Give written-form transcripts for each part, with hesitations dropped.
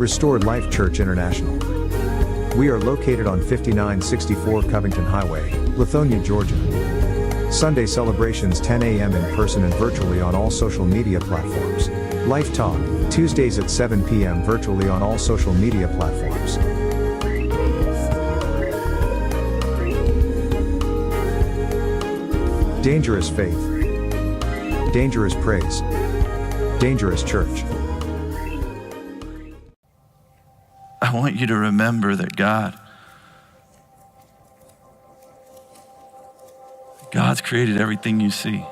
Restored Life Church International. We are located on 5964 Covington Highway, Lithonia, Georgia. Sunday celebrations 10 a.m. in person and virtually on all social media platforms. Life Talk, Tuesdays at 7 p.m. virtually on all social media platforms. Dangerous faith. Dangerous praise. Dangerous church. I want you to remember that God's created everything you see.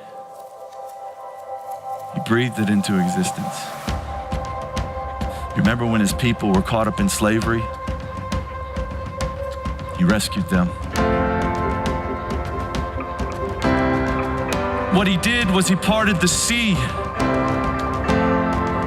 He breathed it into existence. Remember when his people were caught up in slavery? He rescued them. What he did was he parted the sea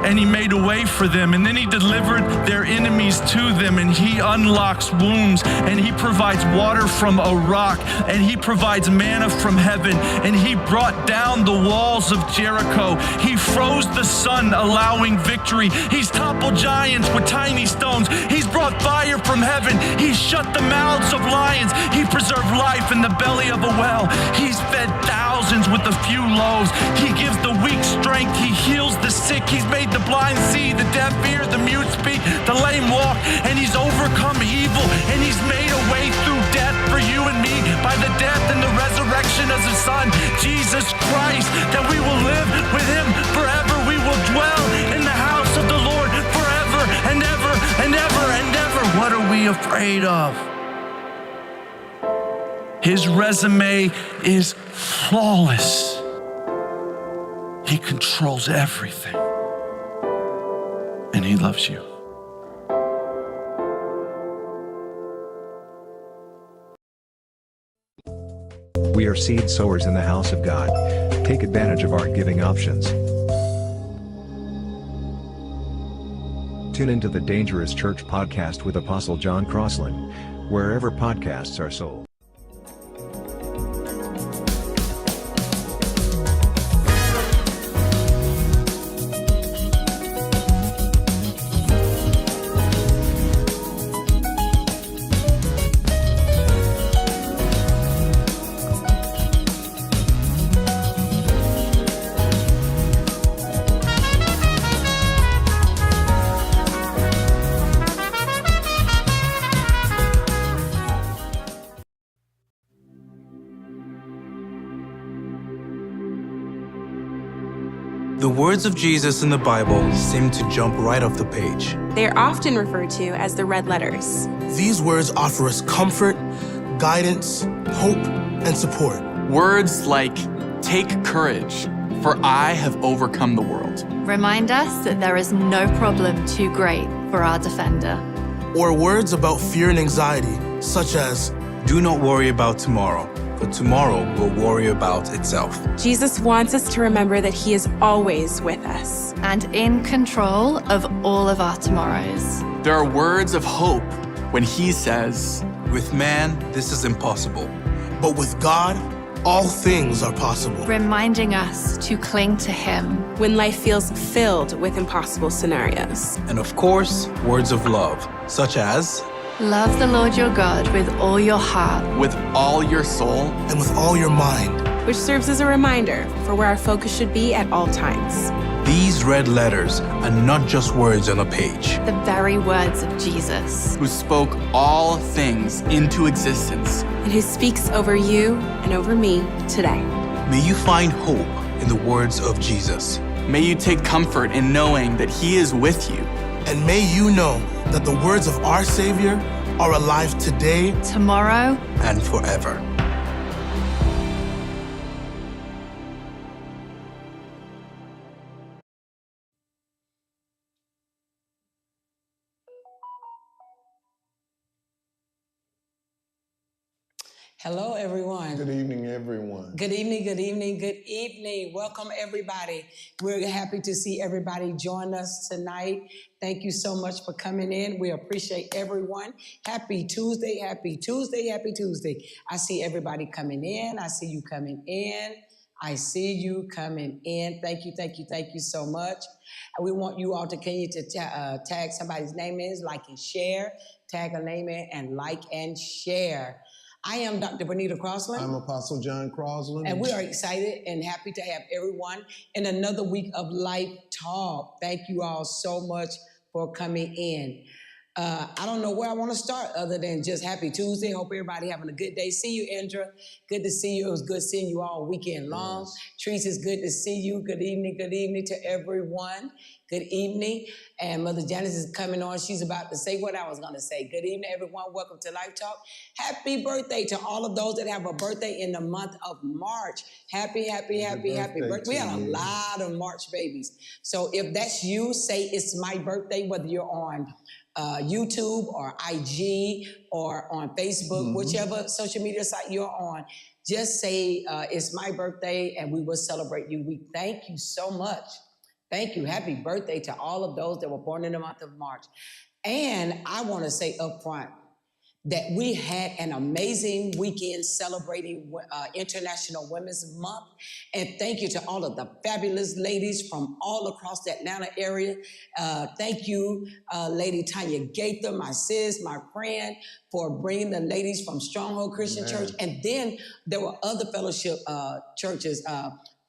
and he made a way for them, and then he delivered their enemies to them, and he unlocks wombs, and he provides water from a rock, and he provides manna from heaven, and he brought down the walls of Jericho. He froze the sun, allowing victory. He's toppled giants with tiny stones. He's brought fire from heaven. He's shut the mouths of lions. He preserved life in the belly of a well. He's fed thousands with a few loaves. He gives the weak strength. He heals the sick. He's made the blind see, the deaf hear, the mute speak, the lame walk, and he's overcome evil, and he's made a way through death for you and me by the death and the resurrection of his son, Jesus Christ, that we will live with him forever. We will dwell in the house of the Lord forever and ever and ever and ever. What are we afraid of? His resume is flawless. He controls everything. And he loves you. We are seed sowers in the house of God. Take advantage of our giving options. Tune into the Dangerous Church podcast with Apostle John Crossland, wherever podcasts are sold. The words of Jesus in the Bible seem to jump right off the page. They are often referred to as the red letters. These words offer us comfort, guidance, hope, and support. Words like, take courage, for I have overcome the world. Remind us that there is no problem too great for our defender. Or words about fear and anxiety, such as, Do not worry about tomorrow, for tomorrow will worry about itself. Jesus wants us to remember that he is always with us. And in control of all of our tomorrows. There are words of hope when he says, With man, this is impossible. but with God, all things are possible. Reminding us to cling to him. When life feels filled with impossible scenarios. And of course, words of love, such as, Love the Lord your God with all your heart. with all your soul, And with all your mind. Which serves as a reminder for where our focus should be at all times. these red letters are not just words on a page. The very words of Jesus. who spoke all things into existence. And who speaks over you and over me today. May you find hope in the words of Jesus. May you take comfort in knowing that he is with you. And may you know that the words of our Savior are alive today. Tomorrow, And forever. Hello, everyone. Good evening, everyone. Good evening, good evening, good evening. Welcome, everybody. We're happy to see everybody join us tonight. Thank you so much for coming in. We appreciate everyone. Happy Tuesday, happy Tuesday, happy Tuesday. I see everybody coming in. I see you coming in. I see you coming in. Thank you so much. And we want you all to continue to tag somebody's name in, like and share, tag a name in, and like and share. I am Dr. Bernita Crossland. I'm Apostle John Crossland. And we are excited and happy to have everyone in another week of Life Talk. Thank you all so much for coming in. I don't know where I want to start other than just happy Tuesday. Hope everybody having a good day. See you, Indra. Good to see you. It was good seeing you all weekend long. Yes. Trees, it's good to see you. Good evening to everyone. Good evening. And Mother Janice is coming on. She's about to say what I was going to say. Good evening, everyone. Welcome to Life Talk. Happy birthday to all of those that have a birthday in the month of March. Happy birthday. We had a lot of March babies. So if that's you, say it's my birthday, whether you're on YouTube or IG or on Facebook, whichever social media site you're on, just say it's my birthday and we will celebrate you. We thank you so much. Thank you. Happy birthday to all of those that were born in the month of March. And I want to say up front that we had an amazing weekend celebrating International Women's Month. And thank you to all of the fabulous ladies from all across the Atlanta area. Thank you, Lady Tanya Gaither, my sis, my friend, for bringing the ladies from Stronghold Christian Church. And then there were other fellowship churches,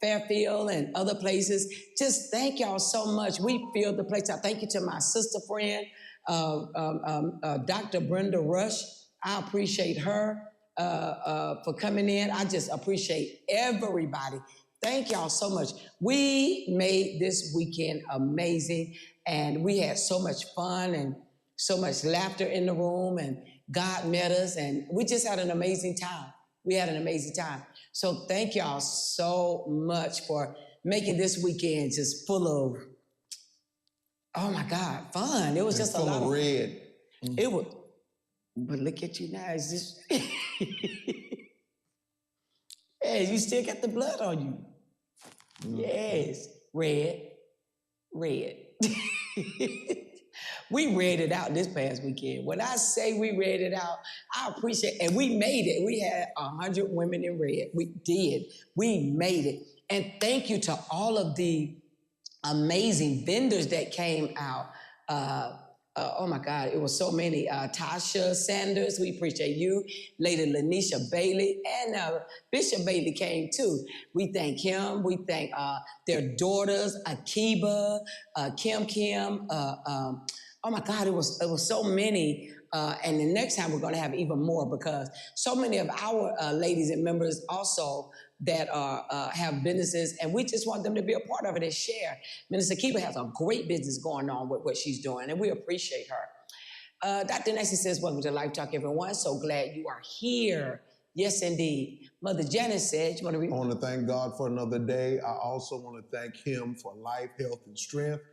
Fairfield and other places. Just thank y'all so much. We filled the place. I thank you to my sister friend, Dr. Brenda Rush. I appreciate her for coming in. I just appreciate everybody. Thank y'all so much. We made this weekend amazing, and we had so much fun and so much laughter in the room, and God met us, and we just had an amazing time. We had an amazing time. So thank y'all so much for making this weekend just full of, oh my God, fun. It was just a lot of red. It was, but look at you now. Is this? Hey, you still got the blood on you. Yes, red. We read it out this past weekend. When I say we read it out, I appreciate, and we made it. We had 100 women in red. We did. We made it. And thank you to all of the amazing vendors that came out. Oh my God, it was so many. Tasha Sanders, we appreciate you. Lady Lanisha Bailey, and Bishop Bailey came too. We thank him. We thank their daughters, Akiba, Kim. Oh my God, it was so many. And the next time we're going to have even more, because so many of our ladies and members also that have businesses, and we just want them to be a part of it and share. Minister Kiba has a great business going on with what she's doing, and we appreciate her. Dr. Nancy says, welcome to Life Talk, everyone. So glad you are here. Yes, indeed. Mother Janice said, you want to read? I want to thank God for another day. I also want to thank him for life, health, and strength.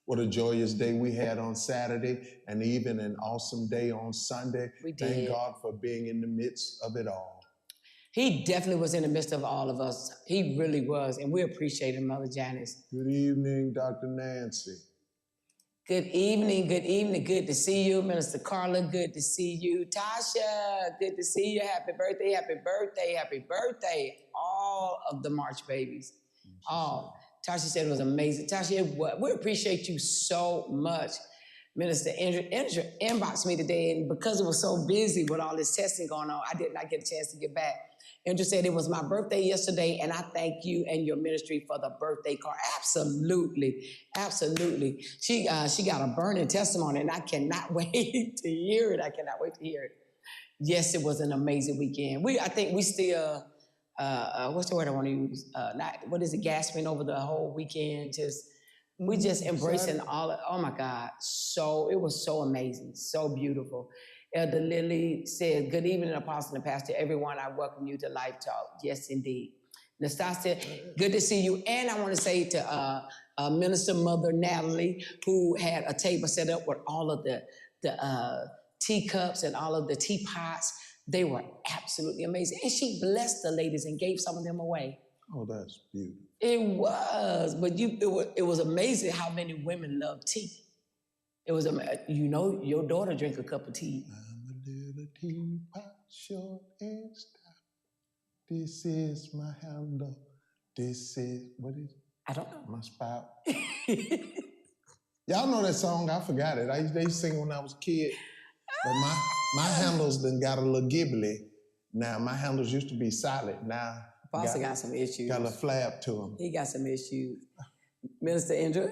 What a joyous day we had on Saturday, and even an awesome day on Sunday. We did. Thank God for being in the midst of it all. He definitely was in the midst of all of us. He really was, and we appreciate him, Mother Janice. Good evening, Dr. Nancy. Good evening. Good to see you. Minister Carla, good to see you. Tasha, good to see you. Happy birthday. All of the March babies. All. Tasha said it was amazing. Tasha, we appreciate you so much. Minister Indra inboxed me today, and because it was so busy with all this testing going on, I did not get a chance to get back. Indra said it was my birthday yesterday, and I thank you and your ministry for the birthday card. Absolutely. She got a burning testimony, and I cannot wait to hear it. Yes, it was an amazing weekend. I think we still, what's the word I want to use? Gasping over the whole weekend. We just embracing all of, oh my God. So it was so amazing, so beautiful. Elder Lily said, good evening, Apostle and Pastor, everyone. I welcome you to Life Talk. Yes, indeed. Nastasia, good to see you. And I want to say to Minister Mother Natalie, who had a table set up with all of the teacups and all of the teapots. They were absolutely amazing. And she blessed the ladies and gave some of them away. Oh, that's beautiful. It was, but it was amazing how many women love tea. It was, your daughter drank a cup of tea. I'm a little teapot, short and stout. This is my handle. This is, what is it? I don't know. My spout. Y'all know that song, I forgot it. They used to sing when I was a kid. But my handles done got a little gibbly. Now, my handles used to be solid. Now, Pastor got some issues. got a little flab to them. He got some issues. Minister Andrew?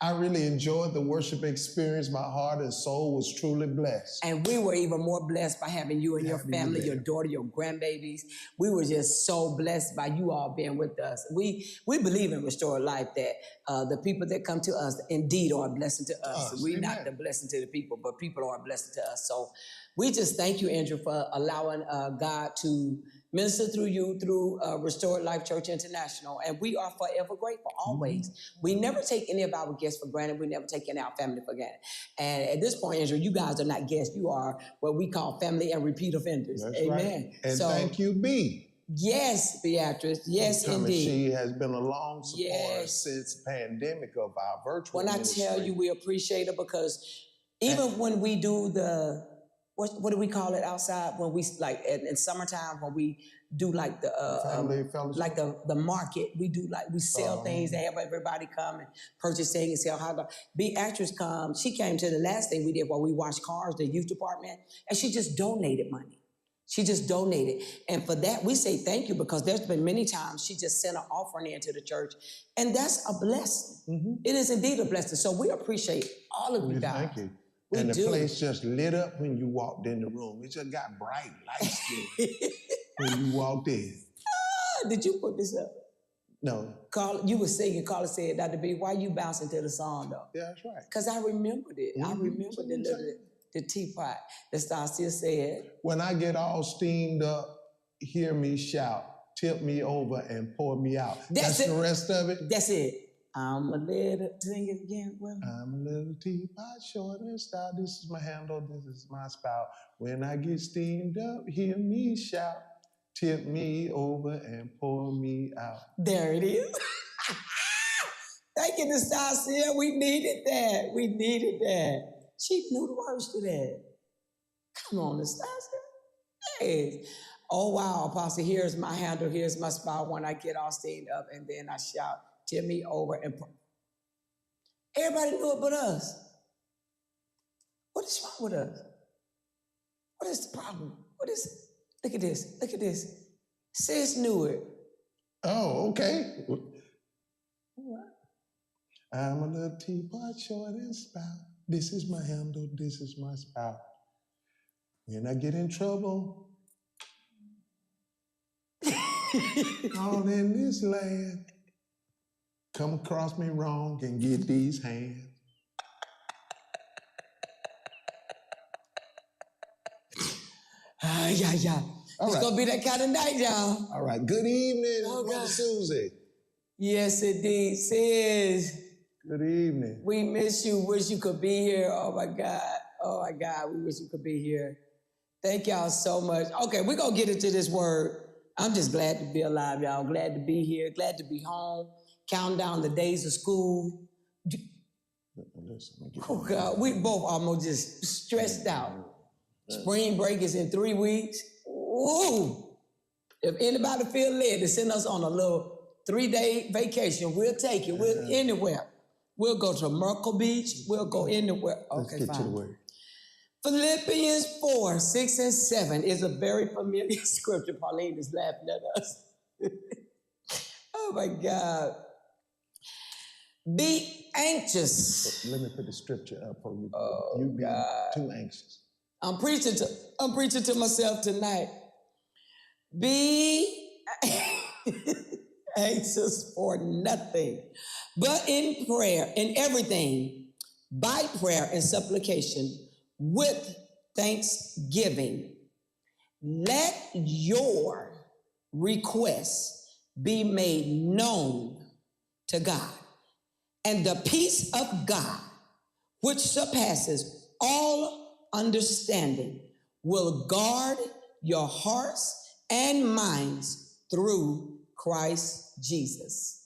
I really enjoyed the worship experience. My heart and soul was truly blessed. And we were even more blessed by having you and your family, your daughter, your grandbabies. We were just so blessed by you all being with us. We believe in Restored Life that the people that come to us indeed are a blessing to us. We're not the blessing to the people, but people are a blessing to us. So we just thank you, Andrew, for allowing God to minister through you through Restored Life Church International. And we are forever grateful, always. We never take any of our guests for granted. We never take any of our family for granted. And at this point, Andrew, you guys are not guests. You are what we call family and repeat offenders. That's Amen. Right. And so, thank you, B. Yes, Beatrice. Yes, indeed. She has been a long supporter since the pandemic of our virtual ministry. When I tell you we appreciate it, because even when we do the what do we call it outside when we like in summertime when we do like the family fellowship, like the market, we do like we sell things, they have everybody come and purchase things and sell hot dogs. Beatrice comes, she came to the last thing we did while we washed cars, the youth department, and she just donated money. She just donated. And for that, we say thank you, because there's been many times she just sent an offering into the church. And that's a blessing. Mm-hmm. It is indeed a blessing. So we appreciate all of you guys. Thank you. And the place just lit up when you walked in the room. It just got bright lights when you walked in. Did you put this up? No. You were singing, Carla said, Dr. B, why you bouncing to the song, though? Yeah, that's right. Because I remembered it. Mm-hmm. I remembered the teapot that Stacia said. When I get all steamed up, hear me shout, tip me over and pour me out. That's the rest of it? That's it. I'm a little, sing it again. Well, I'm a little teapot, short and stout. This is my handle, this is my spout. When I get steamed up, hear me shout, tip me over and pour me out. There it is. Thank you, Nastasia. We needed that. We needed that. She knew the words to that. Come on, Nastasia. Yes. Oh, wow, Apostle, here's my handle, here's my spout when I get all steamed up, and then I shout, tip me over and everybody knew it but us. What is wrong with us? What is the problem? What is it? Look at this. Look at this. Sis knew it. Oh, okay. What? I'm a little teapot, short and spout. This is my handle, this is my spout. When I get in trouble, all in this land, come across me wrong and get these hands. Yeah. It's going to be that kind of night, y'all. All right. Good evening, Mother Susie. Yes, indeed, sis. Good evening. We miss you. Wish you could be here. Oh, my God. Oh, my God. We wish you could be here. Thank y'all so much. Okay, we're going to get into this word. I'm just glad to be alive, y'all. Glad to be here. Glad to be home. Counting down the days of school. Oh, God. We both almost just stressed out. Spring break is in 3 weeks. Ooh. If anybody feel led to send us on a little 3-day vacation, we'll take it. We'll anywhere. We'll go to Myrtle Beach. We'll go anywhere. Okay, Let's get to the word. Philippians 4, 6, and 7 is a very familiar scripture. Pauline is laughing at us. Oh, my God. Be anxious. Let me put the scripture up for you. Oh, you be God. too anxious. I'm preaching to myself tonight. Be anxious for nothing, but in prayer, in everything, by prayer and supplication, with thanksgiving, let your requests be made known to God. And the peace of God, which surpasses all understanding, will guard your hearts and minds through Christ Jesus.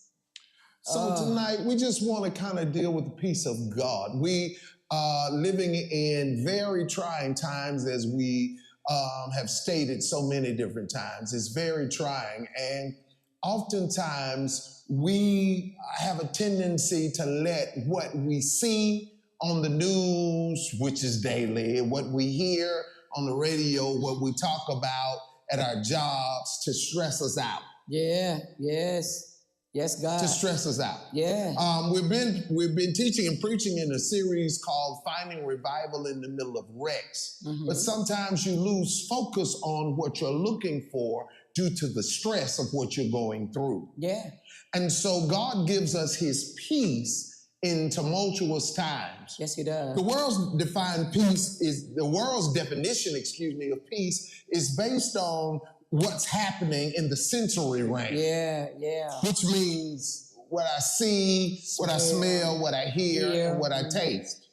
So tonight, we just want to kind of deal with the peace of God. We are living in very trying times, as we have stated so many different times. It's very trying. And oftentimes we have a tendency to let what we see on the news, which is daily, what we hear on the radio, what we talk about at our jobs, to stress us out. Yeah, yes. Yes, God. To stress us out. Yeah. We've been teaching and preaching in a series called Finding Revival in the Middle of Wrecks. But sometimes you lose focus on what you're looking for due to the stress of what you're going through. Yeah. And so God gives us his peace in tumultuous times. Yes, he does. The world's definition, of peace is based on what's happening in the sensory realm. Yeah, yeah. Which means what I see, what I smell, what I hear, and what I taste.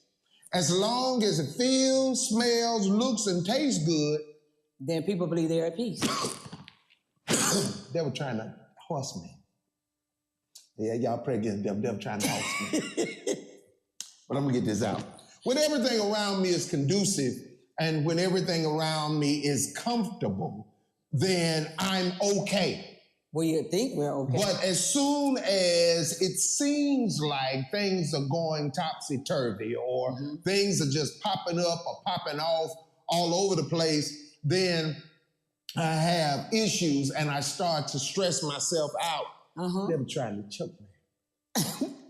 As long as it feels, smells, looks, and tastes good, then people believe they're at peace. They were trying to horse me. Yeah, y'all pray against them. They were trying to horse me. But I'm gonna get this out. When everything around me is conducive and when everything around me is comfortable, then I'm okay. Well, you think we're okay. But as soon as it seems like things are going topsy-turvy or things are just popping up or popping off all over the place, then I have issues and I start to stress myself out. They were trying to choke me.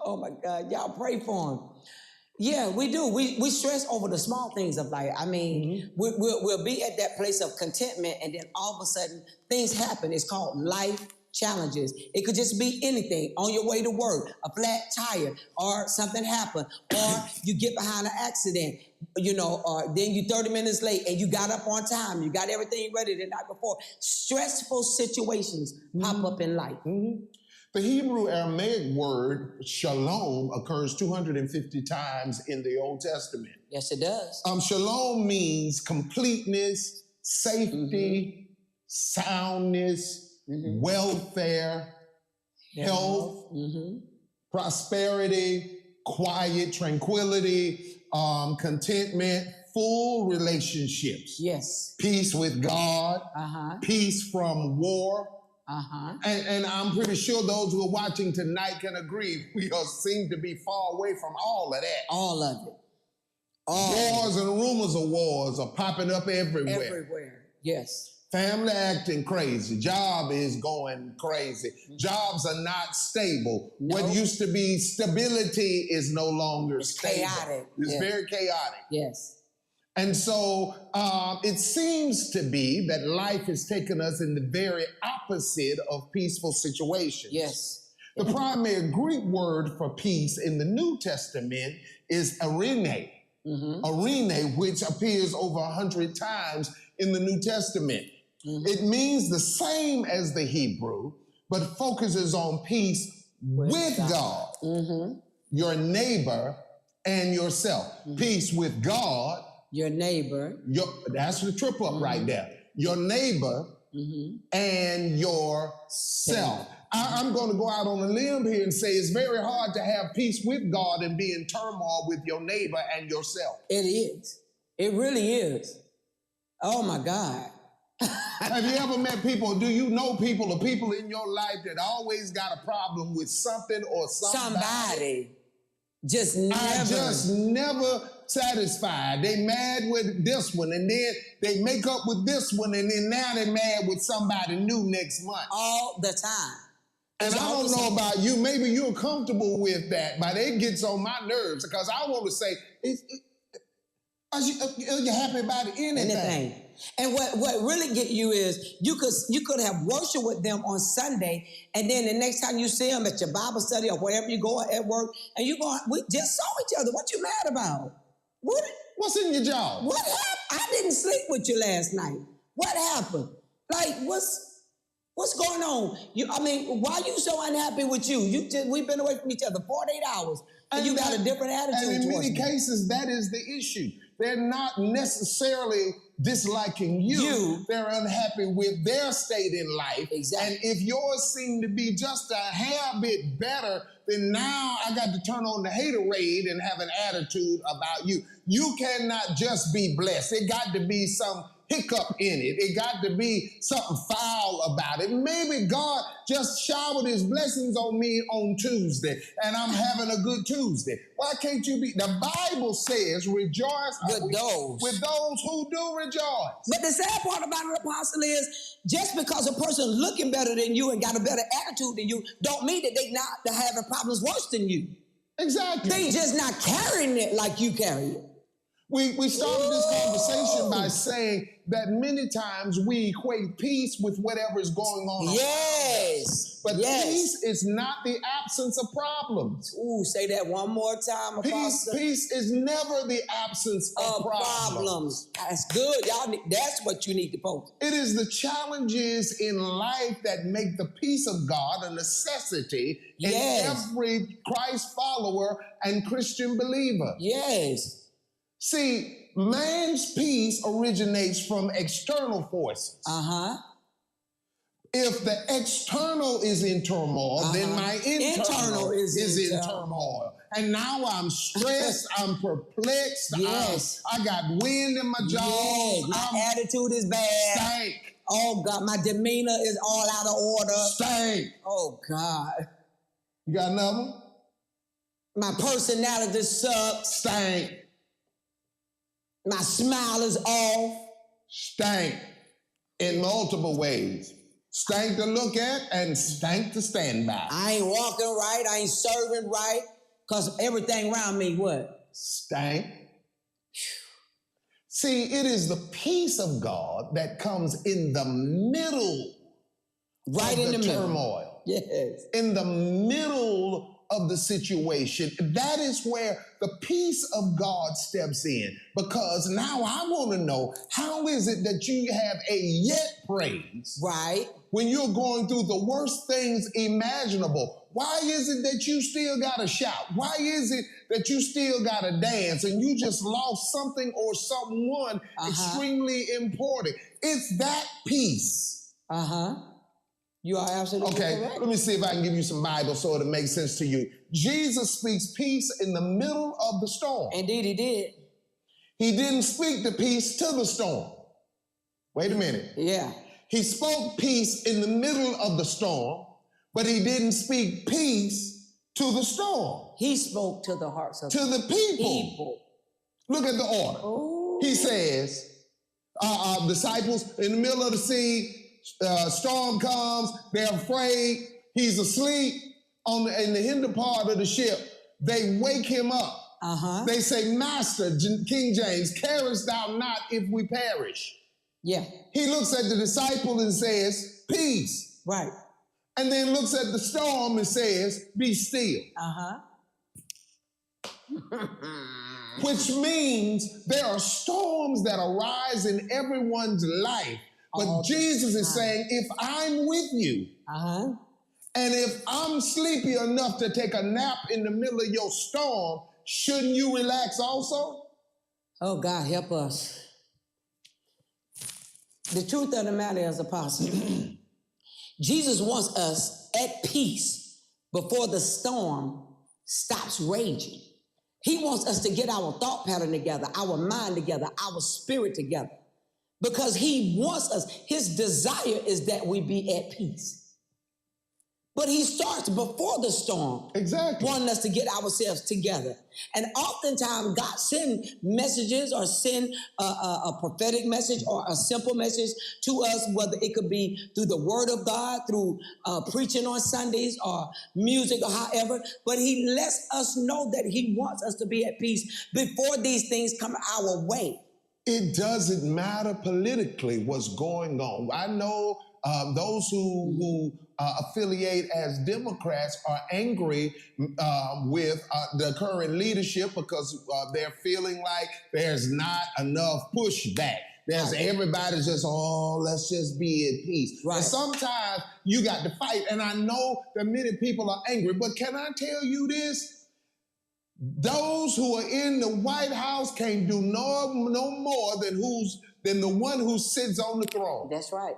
Oh my God, y'all pray for him. Yeah, we do. We stress over the small things of life. I mean, we'll be at that place of contentment and then all of a sudden things happen. It's called life challenges. It could just be anything. On your way to work, a flat tire, or something happened, or you get behind an accident, or then you 30 minutes late and you got up on time. You got everything ready the night before. Stressful situations pop up in life. The Hebrew Aramaic word shalom occurs 250 times in the Old Testament. Yes, it does. Shalom means completeness, safety, soundness, welfare, health, prosperity, quiet, tranquility, contentment, full relationships. Yes. Peace with God, peace from war. And I'm pretty sure those who are watching tonight can agree we seem to be far away from all of that. All of it. Wars and rumors of wars are popping up everywhere. Everywhere, yes. Family acting crazy. Job is going crazy. Jobs are not stable. No. What used to be stability is no longer stable. Chaotic. It's very chaotic. Yes. And so it seems to be that life has taken us in the very opposite of peaceful situations. Yes. The primary Greek word for peace in the New Testament is eirene. Eirene, which appears over 100 times in the New Testament. It means the same as the Hebrew, but focuses on peace with God, your neighbor, and yourself. Peace with God, your neighbor. That's the trip up right there. Your neighbor and yourself. I'm going to go out on a limb here and say it's very hard to have peace with God and be in turmoil with your neighbor and yourself. It is. It really is. Oh my God. Have you ever met people, do you know people or people in your life that always got a problem with something or somebody? Just never satisfied. They mad with this one and then they make up with this one and then now they're mad with somebody new next month. All the time. And I don't know about you, maybe you're comfortable with that, but it gets on my nerves because I want to say, are you happy about anything? And what really get you is you could have worship with them on Sunday, and then the next time you see them at your Bible study or wherever you go at work, and you go, we just saw each other. What you mad about? What's in your job? What happened? I didn't sleep with you last night. What happened? Like what's going on? Why are you so unhappy with you? We've been away from each other 48 hours, and you got a different attitude. And in many cases, that is the issue. They're not necessarily disliking you. They're unhappy with their state in life. Exactly. And if yours seem to be just a hair bit better, then now I got to turn on the haterade and have an attitude about you. You cannot just be blessed. It got to be some hiccup in it. It got to be something foul about it. Maybe God just showered his blessings on me on Tuesday, and I'm having a good Tuesday. Why can't you be? The Bible says, rejoice with those who do rejoice. But the sad part about it, Apostle, is just because a person looking better than you and got a better attitude than you, don't mean that they not having problems worse than you. Exactly. They just not carrying it like you carry it. We started this conversation by saying that many times we equate peace with whatever is going on. Yes. But peace is not the absence of problems. Ooh, say that one more time, Apostle. Peace is never the absence of problems. That's good. That's what you need to post. It is the challenges in life that make the peace of God a necessity in every Christ follower and Christian believer. Yes. See, man's peace originates from external forces. If the external is in turmoil, then my internal is in turmoil. And now I'm stressed, I'm perplexed, I got wind in my jaws. My attitude is bad. Stank. Oh, God, my demeanor is all out of order. Stank. Oh, God. You got another one? My personality sucks. Stank. My smile is off. Stank in multiple ways. Stank to look at and stank to stand by. I ain't walking right. I ain't serving right. Because everything around me, what? Stank. See, it is the peace of God that comes in the middle of the turmoil. Yes. In the middle of the situation. That is where the peace of God steps in. Because now I want to know, how is it that you have a yet praise? Right. When you're going through the worst things imaginable? Why is it that you still got to shout? Why is it that you still got to dance and you just lost something or someone extremely important? It's that peace. You are absolutely correct. Let me see if I can give you some Bible so it'll make sense to you. Jesus speaks peace in the middle of the storm. Indeed, he did. He didn't speak the peace to the storm. Wait a minute. Yeah. He spoke peace in the middle of the storm, but he didn't speak peace to the storm. He spoke to the hearts of the people. Look at the order. Oh. He says, disciples in the middle of the sea, storm comes, they're afraid, he's asleep in the hinder part of the ship. They wake him up. They say, Master, King James, carest thou not if we perish? Yeah. He looks at the disciple and says, peace. Right. And then looks at the storm and says, be still. Which means there are storms that arise in everyone's life. But Jesus is saying, if I'm with you, and if I'm sleepy enough to take a nap in the middle of your storm, shouldn't you relax also? Oh, God, help us. The truth of the matter is, Apostle, Jesus wants us at peace before the storm stops raging. He wants us to get our thought pattern together, our mind together, our spirit together. Because he wants us, his desire is that we be at peace. But he starts before the storm. Exactly. Wanting us to get ourselves together. And oftentimes God send messages or send a prophetic message or a simple message to us, whether it could be through the word of God, through preaching on Sundays or music or however. But he lets us know that he wants us to be at peace before these things come our way. It doesn't matter politically what's going on. I know those who affiliate as Democrats are angry with the current leadership because they're feeling like there's not enough pushback. There's everybody's just, let's just be at peace. Right. And sometimes you got to fight. And I know that many people are angry, but can I tell you this? Those who are in the White House can't do no more than the one who sits on the throne. That's right.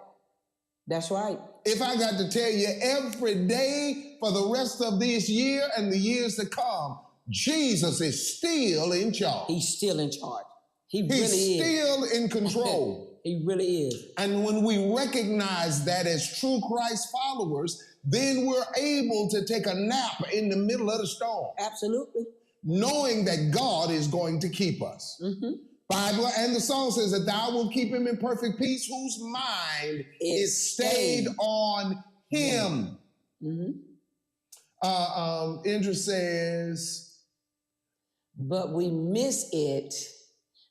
That's right. If I got to tell you every day for the rest of this year and the years to come, Jesus is still in charge. He's still in charge. He He's really is. Still in control. He really is. And when we recognize that as true Christ followers, then we're able to take a nap in the middle of the storm. Absolutely. Knowing that God is going to keep us. Bible and the song says that thou will keep him in perfect peace whose mind is stayed on him. Indra says, but we miss it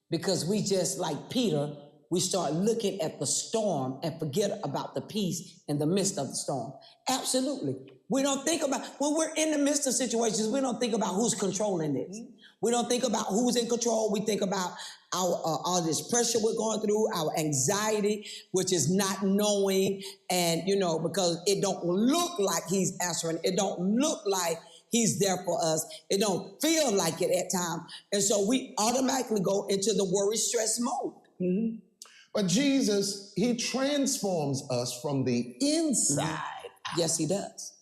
because we just like Peter, we start looking at the storm and forget about the peace in the midst of the storm. Absolutely. We don't think about, when we're in the midst of situations, we don't think about who's controlling this. We don't think about who's in control. We think about our all this pressure we're going through, our anxiety, which is not knowing, and because it don't look like he's answering. It don't look like he's there for us. It don't feel like it at times. And so we automatically go into the worry, stress mode. But Jesus, he transforms us from the inside. Yes, he does.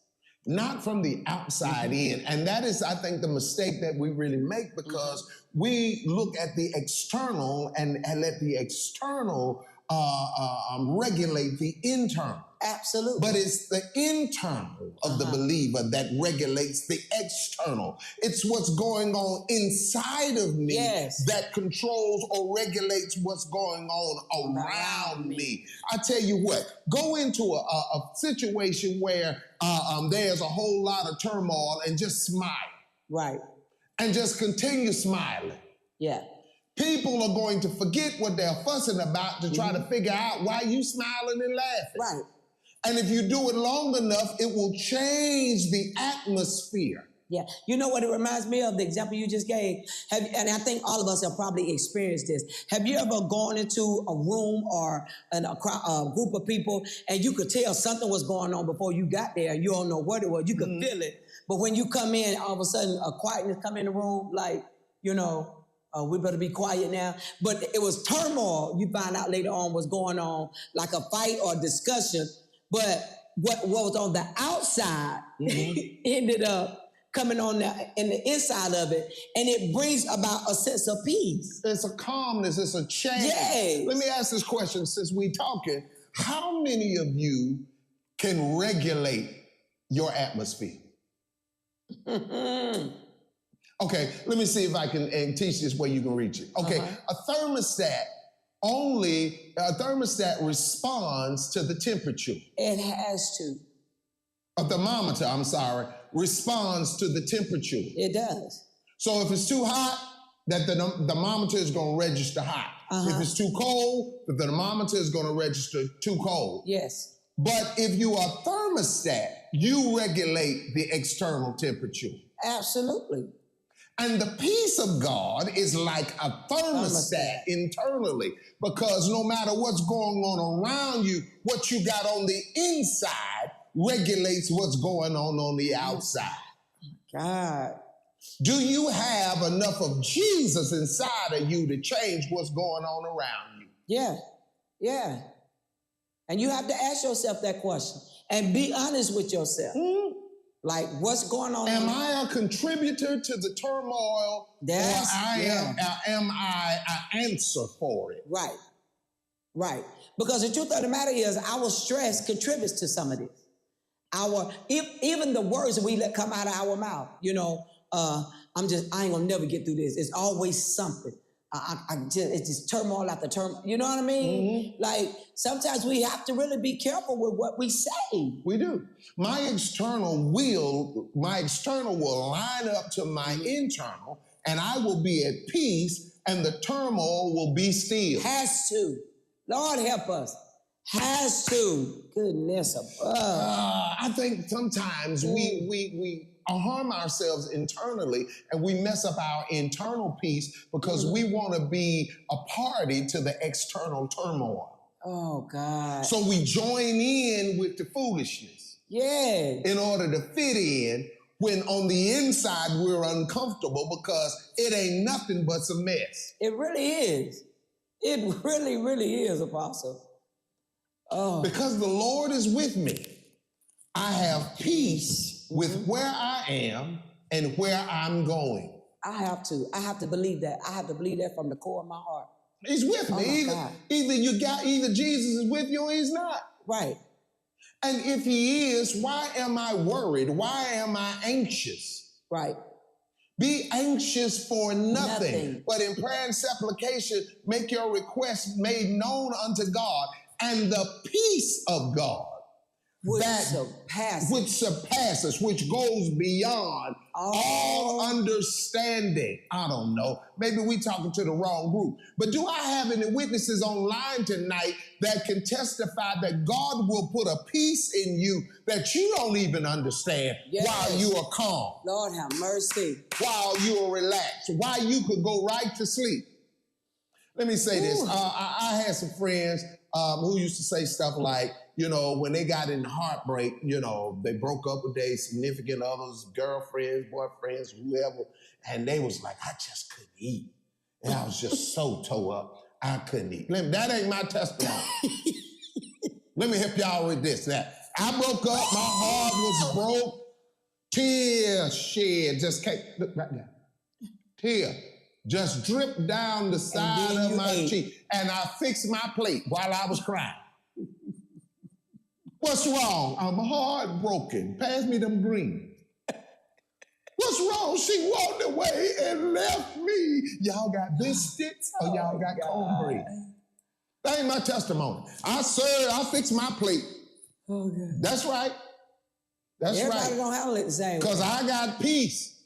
Not from the outside in. And that is, I think, the mistake that we really make, because we look at the external and let the external regulate the internal. Absolutely. But it's the internal of the believer that regulates the external. It's what's going on inside of me that controls or regulates what's going on around me. I tell you what, go into a situation where there's a whole lot of turmoil and just smile. Right. And just continue smiling. Yeah. People are going to forget what they're fussing about to try to figure out why you smiling and laughing. Right. And if you do it long enough, it will change the atmosphere. Yeah. You know what it reminds me of? The example you just gave. And I think all of us have probably experienced this. Have you ever gone into a room or a group of people and you could tell something was going on before you got there? You don't know what it was. You could feel it. But when you come in, all of a sudden a quietness come in the room, like, we better be quiet now. But it was turmoil. You find out later on what's going on, like a fight or discussion. But what was on the outside ended up coming on in the inside of it, and it brings about a sense of peace. It's a calmness, it's a change. Yes. Let me ask this question since we're talking. How many of you can regulate your atmosphere? Okay, let me see if I can teach this where you can reach it. Okay, a thermostat responds to the temperature. It has to. A thermometer, I'm sorry, responds to the temperature. It does. So if it's too hot, that the thermometer is going to register hot. If it's too cold, the thermometer is going to register too cold. Yes. But if you are a thermostat, you regulate the external temperature. Absolutely. And the peace of God is like a thermostat internally, because no matter what's going on around you, what you got on the inside regulates what's going on the outside. God. Do you have enough of Jesus inside of you to change what's going on around you? Yeah, yeah. And you have to ask yourself that question and be honest with yourself. Like, what's going on? Am I a contributor to the turmoil, or am I an answer for it? Right, right. Because the truth of the matter is, our stress contributes to some of this. Even the words that we let come out of our mouth, I ain't gonna never get through this. It's always something. It's just turmoil after turmoil. You know what I mean? Like, sometimes we have to really be careful with what we say. We do. My external will line up to my internal, and I will be at peace, and the turmoil will be still. Has to. Lord help us. Has to. Goodness above. I think sometimes we harm ourselves internally, and we mess up our internal peace because we want to be a party to the external turmoil. Oh, God. So we join in with the foolishness. Yeah. In order to fit in, when on the inside we're uncomfortable because it ain't nothing but some mess. It really is. It really, really is, Apostle. Oh. Because the Lord is with me, I have peace with where I am and where I'm going. I have to believe that. I have to believe that from the core of my heart. He's with Oh me. my God. Either Jesus is with you or he's not. Right. And if he is, why am I worried? Why am I anxious? Right. Be anxious for nothing. Nothing. But in prayer and supplication, make your requests made known unto God, and the peace of God Which which surpasses, which goes beyond all understanding. I don't know. Maybe we talking to the wrong group. But do I have any witnesses online tonight that can testify that God will put a peace in you that you don't even understand while you are calm? Lord have mercy. While you are relaxed, while you could go right to sleep. Let me say this. I had some friends who used to say stuff like, you know, when they got in heartbreak, you know, they broke up with their significant others, girlfriends, boyfriends, whoever, and they was like, I just couldn't eat. And I was just so tore up, I couldn't eat. That ain't my testimony. Let me help y'all with this. Now, I broke up, my heart was broke, tears shed, just came, look right there. Tear just dripped down the side of my cheek, and I fixed my plate while I was crying. What's wrong? I'm heartbroken. Pass me them greens. What's wrong? She walked away and left me. Y'all got biscuits or y'all got cornbread? That ain't my testimony. I fixed my plate. Oh, God. That's right. That's Everybody right. don't handle it the same way. Because I got peace.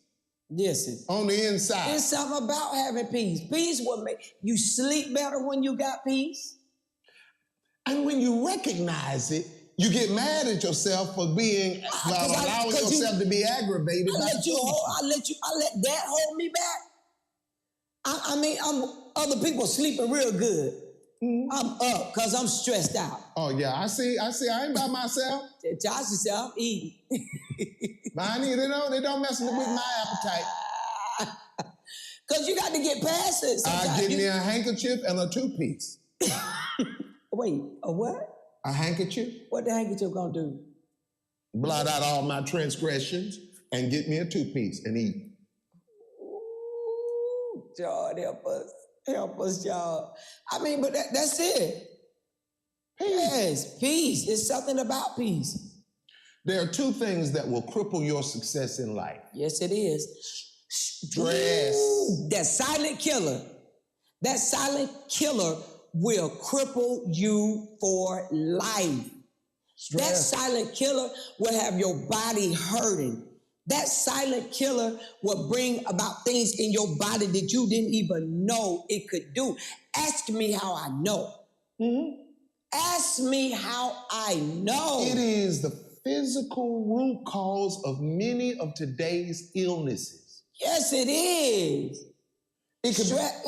Yes. On the inside. There's something about having peace. Peace will make you sleep better when you got peace. And when you recognize it, you get mad at yourself for being allowing yourself to be aggravated. I let that hold me back. I mean, other people sleeping real good. I'm up because I'm stressed out. Oh yeah, I see. I ain't by myself. Josh said I'm eating. Mine, they don't mess with my appetite. Because you got to get past it. I get me a handkerchief and a two-piece. Wait, a what? A handkerchief. What the handkerchief gonna do? Blot out all my transgressions and get me a two-piece and eat. Ooh, God, help us. Help us, y'all. I mean, but that's it. Peace. Yes, peace. It's something about peace. There are two things that will cripple your success in life. Yes, it is. Stress. Ooh, that silent killer. That silent killer will cripple you for life. Stress. That silent killer will have your body hurting. That silent killer will bring about things in your body that you didn't even know it could do. Ask me how I know. Mm-hmm. Ask me how I know. It is the physical root cause of many of today's illnesses. Yes, it is.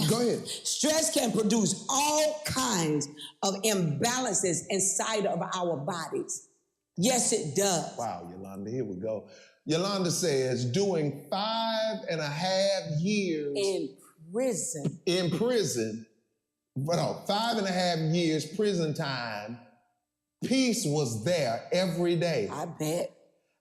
Go ahead. Stress can produce all kinds of imbalances inside of our bodies. Yes, it does. Wow, Yolanda, here we go. Yolanda says, doing 5.5 years in prison, 5.5 years prison time, peace was there every day. I bet.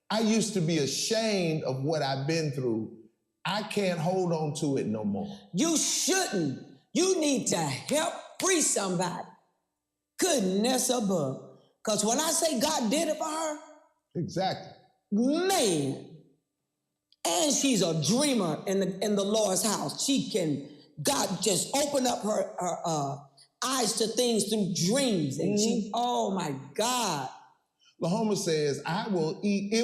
I used to be ashamed of what I've been through. I can't hold on to it no more. You shouldn't. You need to help free somebody. Goodness above. Because when I say God did it for her, exactly. Man, and she's a dreamer in the Lord's house. God just opened up her eyes to things through dreams. And oh my God. Lahoma says, it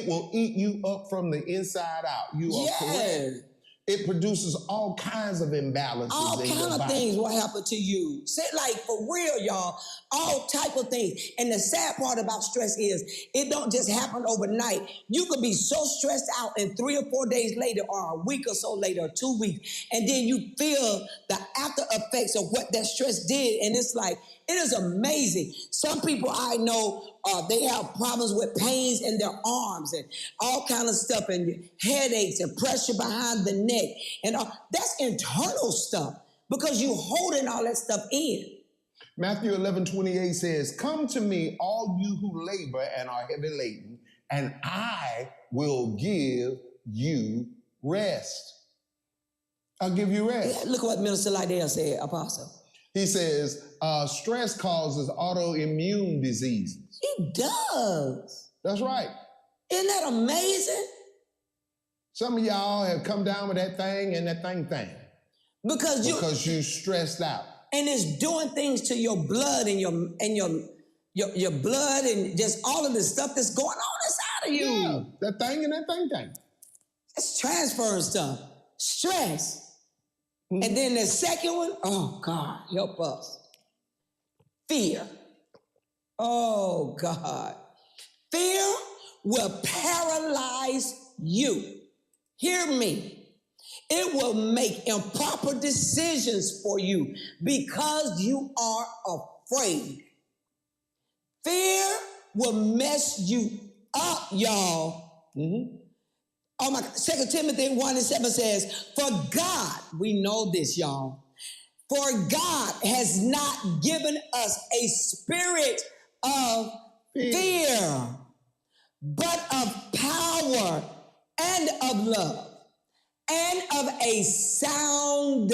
will eat you up from the inside out. You are correct. It produces all kinds of imbalances. All kinds of things will happen to you. Say, like, for real, y'all, all type of things. And the sad part about stress is it don't just happen overnight. You could be so stressed out and 3 or 4 days later or a week or so later or 2 weeks, and then you feel the after effects of what that stress did. And it's like, it is amazing. Some people I know, they have problems with pains in their arms and all kind of stuff and headaches and pressure behind the neck. And that's internal stuff because you're holding all that stuff in. Matthew 11:28 says, come to me, all you who labor and are heavy laden, and I will give you rest. I'll give you rest. Yeah, look what Minister Lydell said, Apostle. He says, stress causes autoimmune diseases. It does. That's right. Isn't that amazing? Some of y'all have come down with that thing and that thing. Because you stressed out. And it's doing things to your blood and your blood and just all of the stuff that's going on inside of you. Yeah, that thing and that thing. It's transferring stuff. Stress. Mm-hmm. And then the second one, oh God, help us. Fear. Oh God. Fear will paralyze you. Hear me. It will make improper decisions for you because you are afraid. Fear will mess you up, y'all. Mm-hmm. Oh my God. 2 Timothy 1:7 says, for God, we know this, y'all. For God has not given us a spirit of fear, but of power and of love and of a sound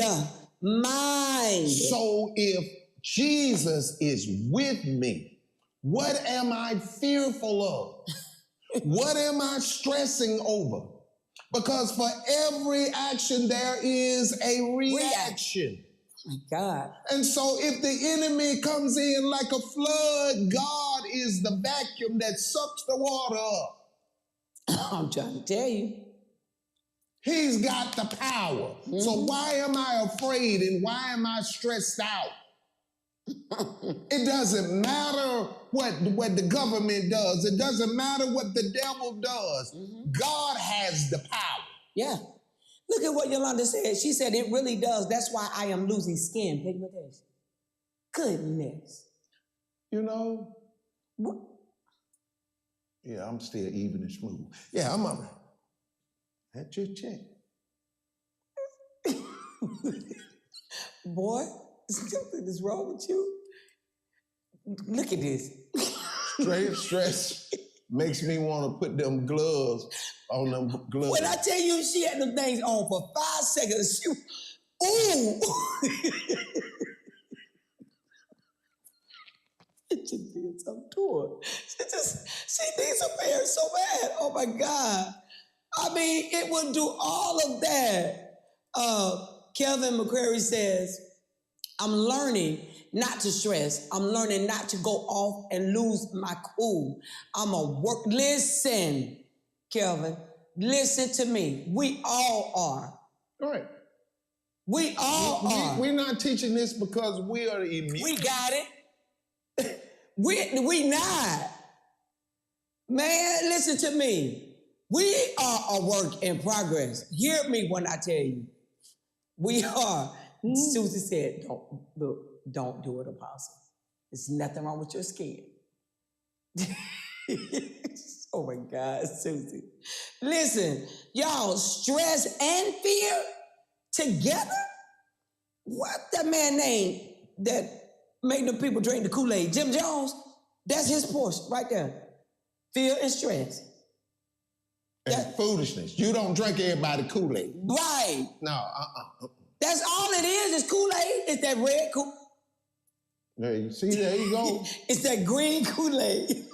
mind. So if Jesus is with me, what am I fearful of? What am I stressing over? Because for every action, there is a reaction. Oh my God. And so if the enemy comes in like a flood, God is the vacuum that sucks the water up. I'm trying to tell you. He's got the power. Mm-hmm. So why am I afraid and why am I stressed out? It doesn't matter what the government does. It doesn't matter what the devil does. Mm-hmm. God has the power. Yeah. Look at what Yolanda said. She said it really does. That's why I am losing skin pigmentation. Goodness. You know? What? Yeah, I'm still even and smooth. Yeah, I'm up. That's your check. Boy, something is wrong with you. Look at this. Straight stress makes me want to put them gloves on them gloves. When I tell you she had them things on for 5 seconds, ooh. It just did something to her. She needs a pair so bad. Oh my God. I mean, it would do all of that. Kelvin McCrary says, I'm learning not to stress. I'm learning not to go off and lose my cool. I'm a work. Listen, Kelvin, listen to me. We all are. Right. We all are. We're not teaching this because we are immune. We got it. we not. Man, listen to me. We are a work in progress. Hear me when I tell you. We are. Susie said, don't do it, Apostle. There's nothing wrong with your skin. Oh my God, Susie. Listen, y'all, stress and fear together? What that man named that made the people drink the Kool-Aid? Jim Jones? That's his portion right there. Fear and stress. And foolishness. You don't drink everybody Kool-Aid. Right. No, That's all it is Kool-Aid. It's that red Kool-Aid. There you see, there you go. It's that green Kool-Aid.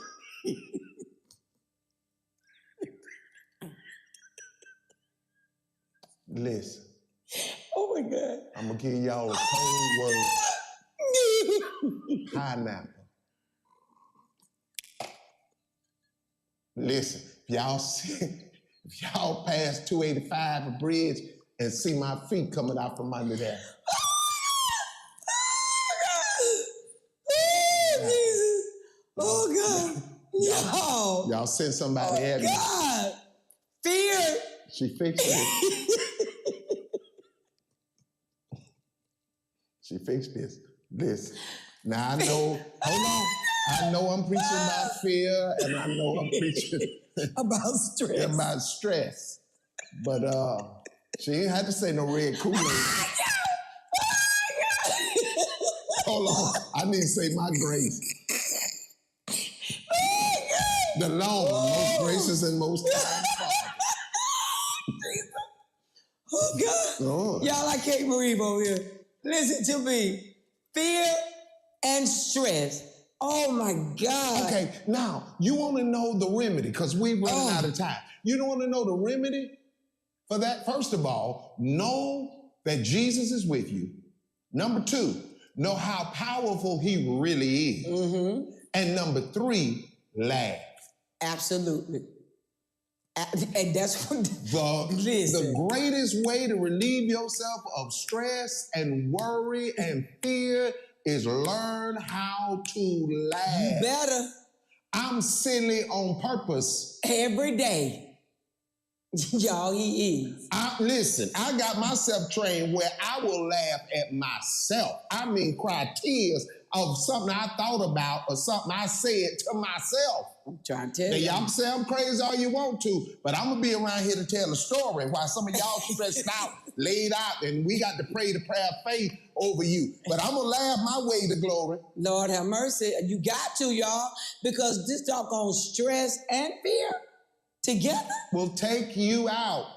Listen. Oh my God. I'm gonna give y'all a cold word. Pineapple. Listen, if y'all pass 285 a bridge and see my feet coming out from under there. Oh God. Y'all send somebody at me. God. Fear. She fixed it. She fixed this. Listen. Now I know, hold on. I know I'm preaching about fear and I know I'm preaching about stress. About stress. But she ain't had to say no red Kool-Aid. Hold on. I need to say my grace. The long, most gracious and most kind Father. Oh God. Oh. Y'all, I can't breathe over here. Listen to me. fear and stress. Oh my God. Okay, now, you want to know the remedy, because we're running out of time. You don't want to know the remedy for that? First of all, know that Jesus is with you. Number two, know how powerful he really is. Mm-hmm. And number three, laugh. Absolutely. And that's what, The greatest way to relieve yourself of stress and worry and fear is learn how to laugh. You better. I'm silly on purpose. Every day. Y'all, he is. Listen, I got myself trained where I will laugh at myself. I mean, cry tears of something I thought about or something I said to myself. I'm trying to tell Now, you. y'all say I'm crazy all you want to, but I'm going to be around here to tell a story while some of y'all stressed out, laid out, and we got to pray the prayer of faith over you. But I'm going to laugh my way to glory. Lord have mercy. You got to, y'all, because this doggone stress and fear together will take you out.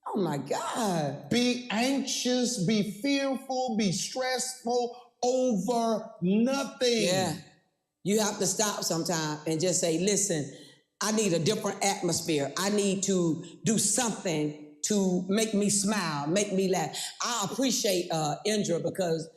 Oh my God. Be anxious, be fearful, be stressful over nothing. Yeah. You have to stop sometime and just say, listen, I need a different atmosphere. I need to do something to make me smile, make me laugh. I appreciate Indra because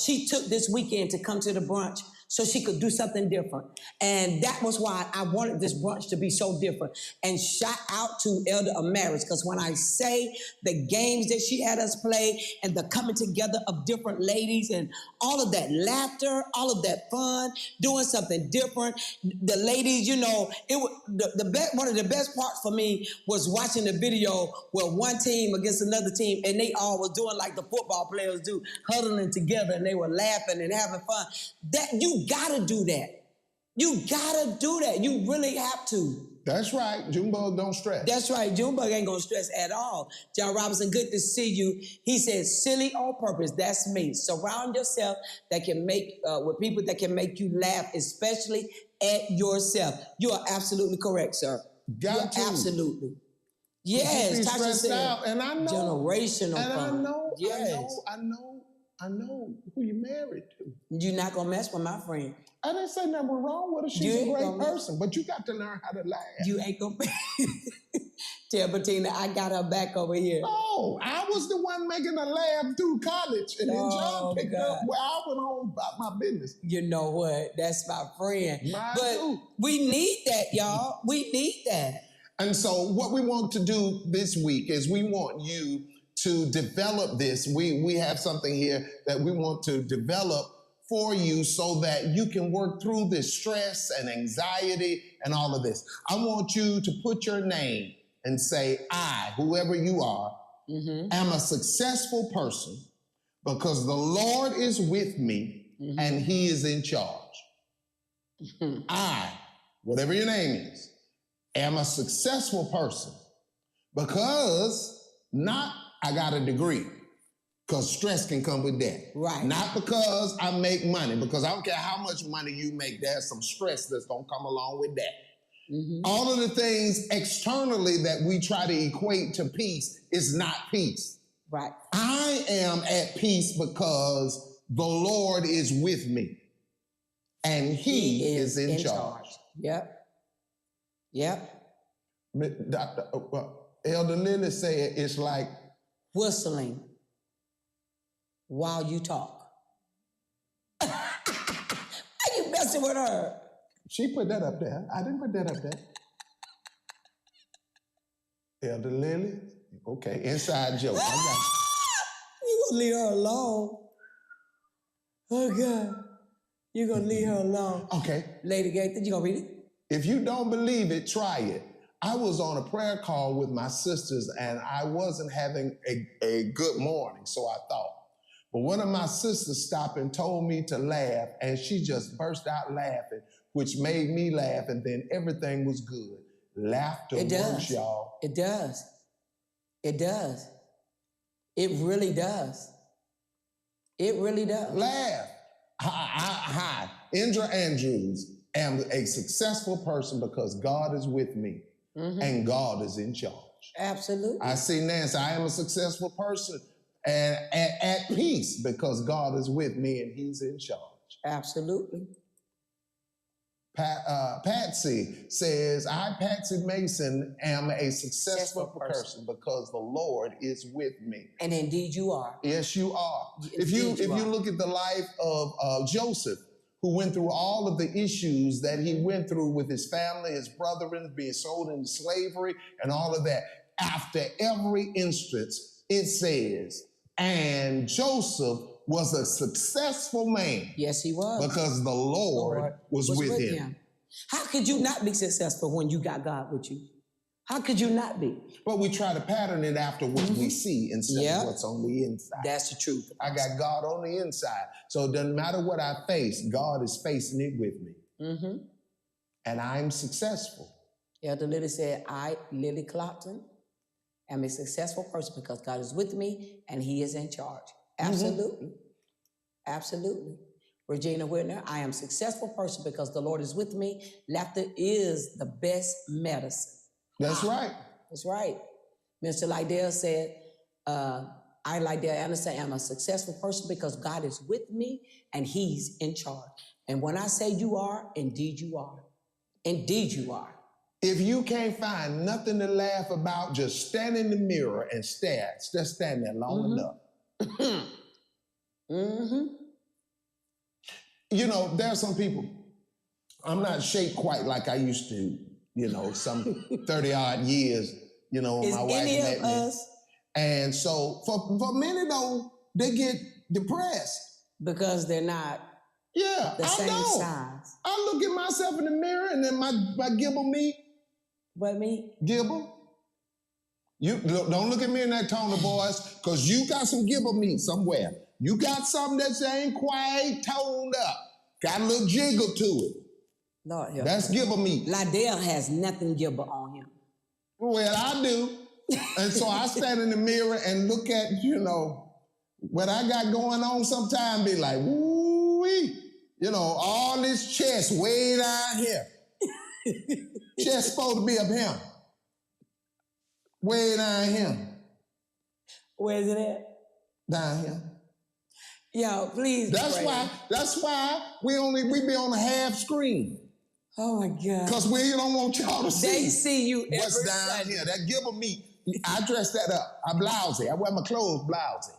she took this weekend to come to the brunch so she could do something different. And that was why I wanted this brunch to be so different. And shout out to Elder Amaris, because when I say the games that she had us play and the coming together of different ladies and all of that laughter, all of that fun, doing something different. The ladies, you know, it was one of the best parts for me was watching the video where one team against another team and they all were doing like the football players do, huddling together and they were laughing and having fun. That you gotta do that. You gotta do that. You really have to. That's right. Junebug don't stress. That's right. Junebug ain't gonna stress at all. John Robinson, good to see you. He says, silly on purpose. That's me. Surround yourself that can make with people that can make you laugh, especially at yourself. You are absolutely correct, sir. Got to. Absolutely. Yes. Be Tasha stressed said, out, and I know generational and fun. I know who you married to. You're not gonna mess with my friend. I didn't say nothing wrong with her. She's a great person, but you got to learn how to laugh. You ain't gonna tell Bettina I got her back over here. No, I was the one making her laugh through college, and then John picked up where I went home about my business. You know what? That's my friend. Mine but too. We need that, y'all. We need that. And so what we want to do this week is we want you to develop this. We have something here that we want to develop for you so that you can work through this stress and anxiety and all of this. I want you to put your name and say, I, whoever you are, am a successful person because the Lord is with me and he is in charge. I, whatever your name is, am a successful person because not I got a degree, because stress can come with that. Right. Not because I make money, because I don't care how much money you make, there's some stress that's going to come along with that. All of the things externally that we try to equate to peace is not peace. Right. I am at peace because the Lord is with me and he is in charge. Yep. Elder Lily said it's like whistling while you talk. Why you messing with her? She put that up there. I didn't put that up there. Elder Lily, okay, inside joke. I got you. You gonna leave her alone? Oh God, you gonna leave her alone? Okay. Lady Gaither, you gonna read it? If you don't believe it, try it. I was on a prayer call with my sisters and I wasn't having a good morning, so I thought. But one of my sisters stopped and told me to laugh, and she just burst out laughing, which made me laugh, and then everything was good. Laughter works, y'all. It does. It does. It really does. It really does. Laugh. Hi. Indra Andrews am a successful person because God is with me. And God is in charge. Absolutely. I see Nancy, I am a successful person and at peace because God is with me and he's in charge. Absolutely. Patsy says, I, Patsy Mason, am a successful person because the Lord is with me. And indeed you are. Yes, you are. If Indeed you look at the life of Joseph, who went through all of the issues that he went through with his family, his brethren, being sold into slavery, and all of that, after every instance, it says, and Joseph was a successful man. Yes, he was. Because the Lord was with him. How could you not be successful when you got God with you? How could you not be? But we try to pattern it after what we see instead of what's on the inside. That's the truth. I got God on the inside. So it doesn't matter what I face, God is facing it with me. And I'm successful. Elder Lily said, I, Lily Clopton, am a successful person because God is with me and he is in charge. Absolutely. Absolutely. Regina Whitner, I am a successful person because the Lord is with me. Laughter is the best medicine. That's right. That's right. Mr. Lydell said, I, Lydell Anderson, am a successful person because God is with me and he's in charge. And when I say you are, indeed you are. Indeed you are. If you can't find nothing to laugh about, just stand in the mirror and stare. Just stand there long enough. You know, there are some people, I'm not shaped quite like I used to, you know, some 30-odd years, you know, when my wife met me. And so for many though, they get depressed. Because they're not the same know. size. I look at myself in the mirror and then my gibble meat. What meat? Gibble. You don't look at me in that tone of voice, because you got some gibble meat somewhere. You got something that ain't quite toned up. Got a little jiggle to it. Lord help That's gibble meat. Lydell has nothing gibble on him. Well, I do. And so I stand in the mirror and look at, you know, what I got going on sometimes, be like, woo-wee. You know, all this chest way down here. Chest supposed to be up here. Way down here. Where's it at? Down here. Yo, please. That's why we be on a half screen. Oh my God. Because we don't want y'all to see. They see you every what's down Sunday. here. That gibble meat. I dress that up. I'm blousy. I wear my clothes blousy.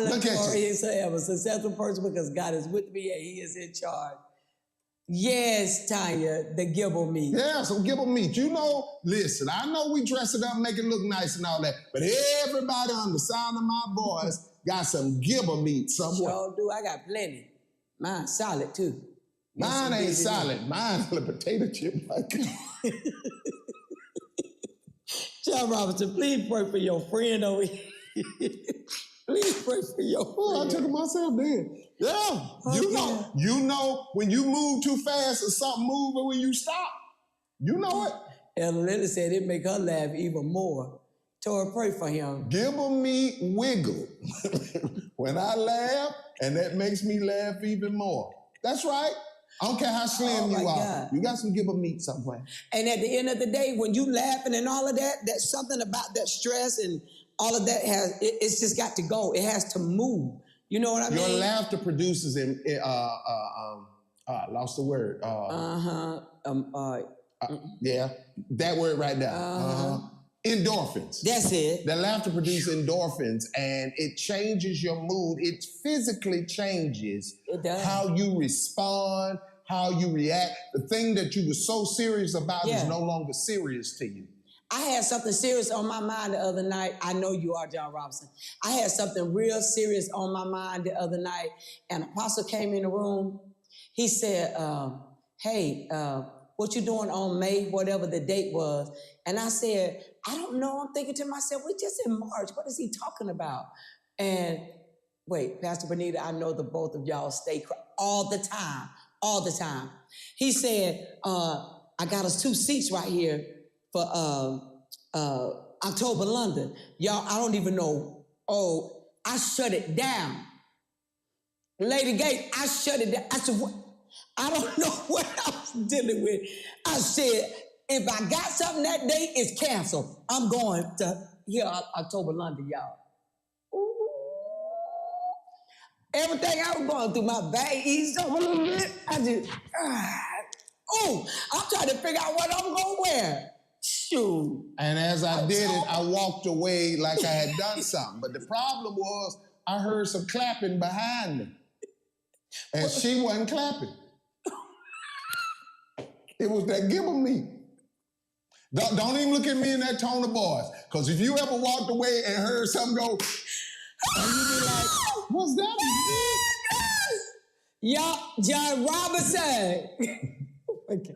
Look at you. I'm a successful person because God is with me and he is in charge. Yes, Tanya, the gibble meat. Yeah, some gibble meat. You know, listen, I know we dress it up, make it look nice and all that, but everybody on the sound of my voice got some gibble meat somewhere. Sure do. I got plenty. Mine's solid too. Mine ain't solid. Mine's a potato chip. John Robinson, please pray for your friend over here. Please pray for your friend. Oh, I took it myself then. Yeah, you know when you move too fast or something moving when you stop. You know it. Elder Lily said it make her laugh even more. Tora, pray for him. Gibble me wiggle when I laugh, and that makes me laugh even more. That's right. I don't care how slim you are. God. You got some gibble meat somewhere. And at the end of the day, when you laughing and all of that, that's something about that stress and all of that it's just got to go. It has to move. You know what I mean? Your laughter produces lost the word. Yeah, that word right there. Endorphins. That's it. The laughter produces endorphins, and it changes your mood. It physically changes how you respond, how you react. The thing that you were so serious about is no longer serious to you. I had something serious on my mind the other night. I know you are, John Robinson. I had something real serious on my mind the other night, and Apostle came in the room. He said, hey, what you doing on May, whatever the date was? And I said, I don't know. I'm thinking to myself, we're just in March. What is he talking about? And wait, Pastor Bernita, I know the both of y'all stay all the time. He said, I got us 2 seats right here for October London. Y'all, I don't even know. Oh, I shut it down. Lady Gate, I shut it down. I said, what? I don't know what I was dealing with. I said, if I got something that day, it's canceled. I'm going to here October London, y'all. Everything I was going through, my back eased up a little bit. I just, I'm trying to figure out what I'm gonna wear. Shoot. And as I did it, I walked away like I had done something. But the problem was, I heard some clapping behind me. And she wasn't clapping. It was that gibble me. Don't even look at me in that tone of voice. Because if you ever walked away and heard something go, and you be like, what's that? Y'all, John Robinson. Okay.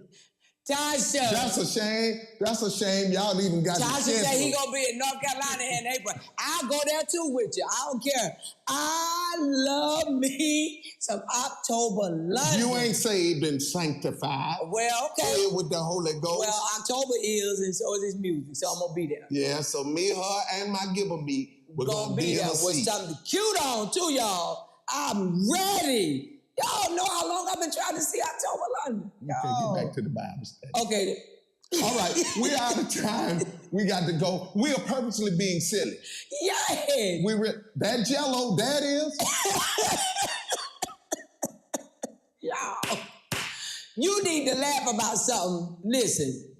Tasha. That's a shame. That's a shame. Y'all even got Tasha the said he gonna be in North Carolina in April. I'll go there too with you. I don't care. I love me some October London. You ain't saved and sanctified. Well, okay. Filled with the Holy Ghost. Well, October is, and so is his music, so I'm gonna be there. Yeah, so me, her, and my gibber meat, we're gonna be there with something cute on too, y'all. I'm ready. Y'all know how long I've been trying to see October London. Okay, get back to the Bible study. Okay. All right, we're out of time. We got to go. We are purposely being silly. Yeah. That Jello, that is. Y'all, you need to laugh about something. Listen.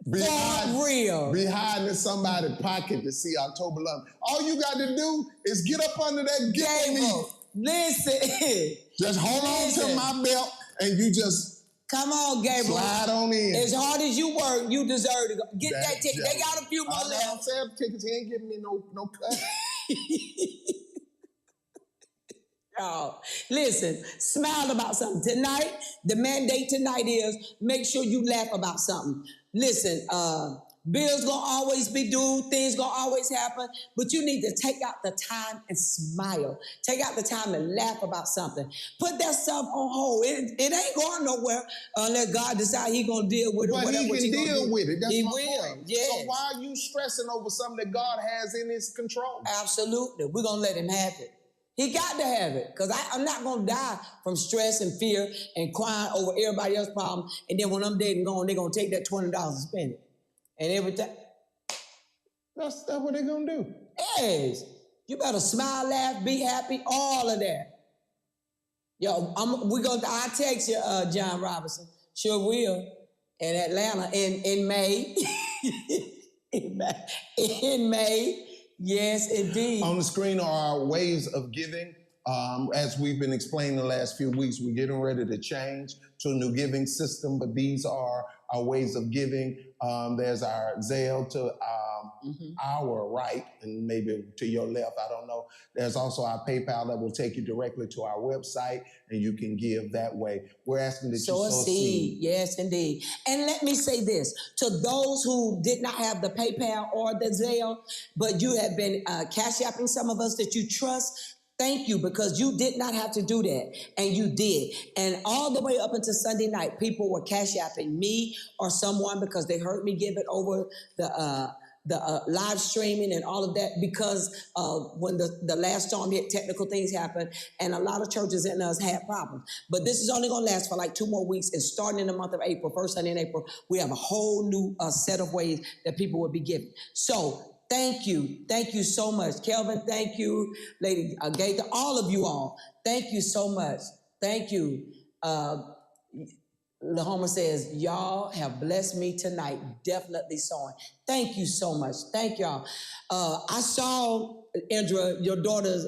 For real. Be hiding in somebody's pocket to see October London. All you got to do is get up under that gibber meat. Listen. Just hold on to my belt and you just come on, Gabriel. Slide on in. As hard as you work, you deserve to go. Get that ticket. They got a few more left. I'm saying tickets. He ain't giving me no cut. Y'all, listen, smile about something. Tonight, the mandate tonight is make sure you laugh about something. Listen, bills gonna always be due, things gonna always happen, but you need to take out the time and smile. Take out the time and laugh about something. Put that stuff on hold. It ain't going nowhere unless God decide he gonna deal with it. But he can deal with it. That's he my will. point. Yes. So why are you stressing over something that God has in his control? Absolutely. We're gonna let him have it. He got to have it, because I'm not going to die from stress and fear and crying over everybody else's problem, and then when I'm dead and gone, they're going to take that $20 and spend it. And every time. That's what they're going to do. Yes. You better smile, laugh, be happy, all of that. Yo, I'll text you, John Robinson. Sure will. In Atlanta in May. in May. Yes, indeed. On the screen are our ways of giving. As we've been explaining the last few weeks, we're getting ready to change to a new giving system, but these are our ways of giving. There's our Zelle to our right, and maybe to your left, I don't know. There's also our PayPal that will take you directly to our website, and you can give that way. We're asking that you sow a seed. Yes, indeed. And let me say this, to those who did not have the PayPal or the Zelle, but you have been cash apping some of us that you trust, thank you, because you did not have to do that, and you did. And all the way up until Sunday night, people were cash apping me or someone because they heard me give it over the live streaming and all of that, because when the last storm hit, technical things happened, and a lot of churches and us had problems. But this is only going to last for like 2 more weeks, and starting in the month of April, first Sunday in April, we have a whole new set of ways that people will be giving. So thank you so much. Kelvin, thank you. Lady Gaither, all of you all, thank you so much. Thank you. Lahoma says, y'all have blessed me tonight. Definitely sowing. Thank you so much. Thank y'all. I saw, Indra, your daughter's,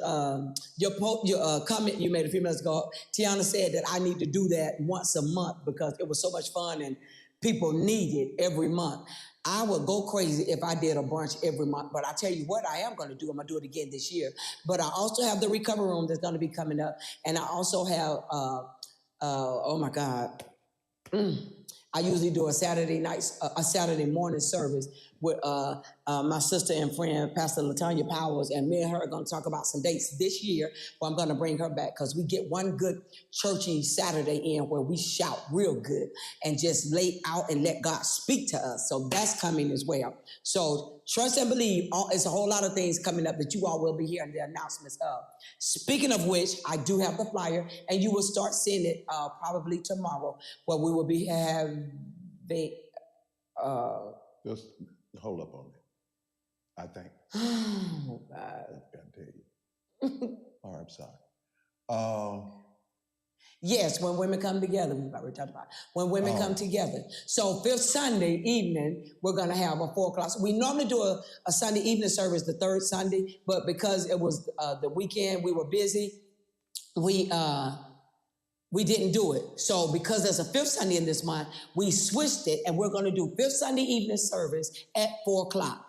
your comment you made a few minutes ago. Tiana said that I need to do that once a month because it was so much fun and people need it every month. I would go crazy if I did a brunch every month, but I tell you what I am going to do. I'm going to do it again this year. But I also have the recovery room that's going to be coming up. And I also have, oh my God, I usually do a Saturday morning service with my sister and friend, Pastor LaTanya Powers, and me and her are going to talk about some dates this year where I'm going to bring her back, because we get one good churchy Saturday in where we shout real good and just lay out and let God speak to us. So that's coming as well. So trust and believe, it's a whole lot of things coming up that you all will be hearing the announcements of. Speaking of which, I do have the flyer, and you will start seeing it probably tomorrow, where we will be having Just hold up on it, I think. oh God. I gotta tell you. All right, I'm sorry. Yes, when women come together, we've already talked about it. When women come together. So fifth Sunday evening, we're going to have a 4 o'clock. So we normally do a Sunday evening service the third Sunday, but because it was the weekend, we were busy. We didn't do it. So because there's a fifth Sunday in this month, we switched it, and we're going to do fifth Sunday evening service at 4 o'clock.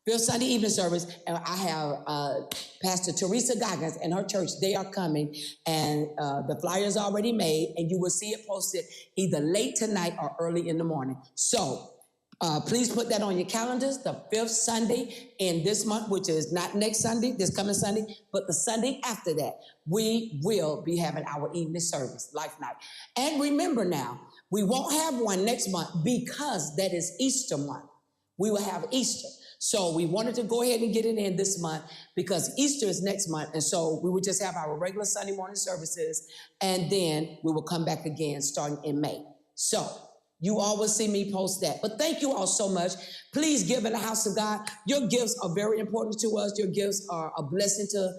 Fifth Sunday evening service, and I have Pastor Teresa Goggins and her church. They are coming, and the flyer's already made, and you will see it posted either late tonight or early in the morning. So please put that on your calendars, the fifth Sunday in this month, which is not next Sunday, this coming Sunday, but the Sunday after that, we will be having our evening service, Life Night. And remember now, we won't have one next month because that is Easter month. We will have Easter. So we wanted to go ahead and get it in this month because Easter is next month. And so we would just have our regular Sunday morning services, and then we will come back again starting in May. So you all will see me post that. But thank you all so much. Please give in the house of God. Your gifts are very important to us. Your gifts are a blessing to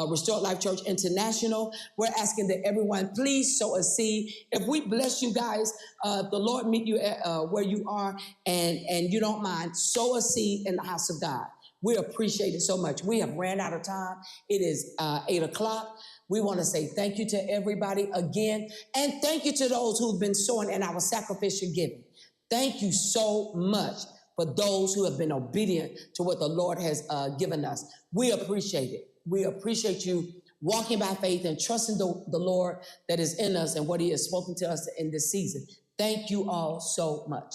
Restored Life Church International. We're asking that everyone please sow a seed. If we bless you guys, the Lord meet you at where you are, and you don't mind, sow a seed in the house of God. We appreciate it so much. We have ran out of time. It is 8 o'clock. We want to say thank you to everybody again, and thank you to those who've been sowing in our sacrificial giving. Thank you so much for those who have been obedient to what the Lord has given us. We appreciate it. We appreciate you walking by faith and trusting the Lord that is in us and what he has spoken to us in this season. Thank you all so much.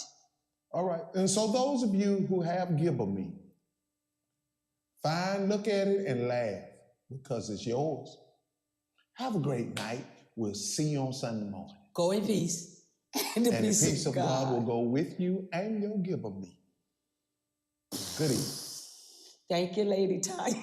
All right. And so those of you who have given me, fine, look at it and laugh because it's yours. Have a great night. We'll see you on Sunday morning. Go in peace. And the peace of God will go with you and your giver me. Good evening. Thank you, Lady Tanya.